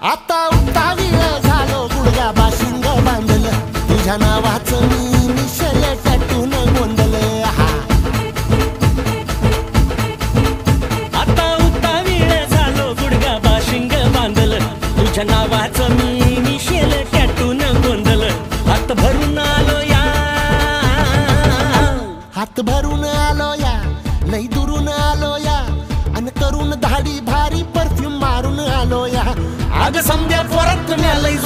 आता उत्तावीळ झालो गुडघा बाशिंग बांधलं तुझ्या नावाचं मी मिशेल टॅटून गोंधलं आता उत्तावीळ झालो गुडघा बाशिंग बांधलं तुझ्या नावाचं मी मिशेल टॅटून गोंधलं हात भरून आलो या हात भरून आलो या लई दुरून आलो या अन करून धाडी भारी परफ्यूम मारून आलो या अग समद्या परत लई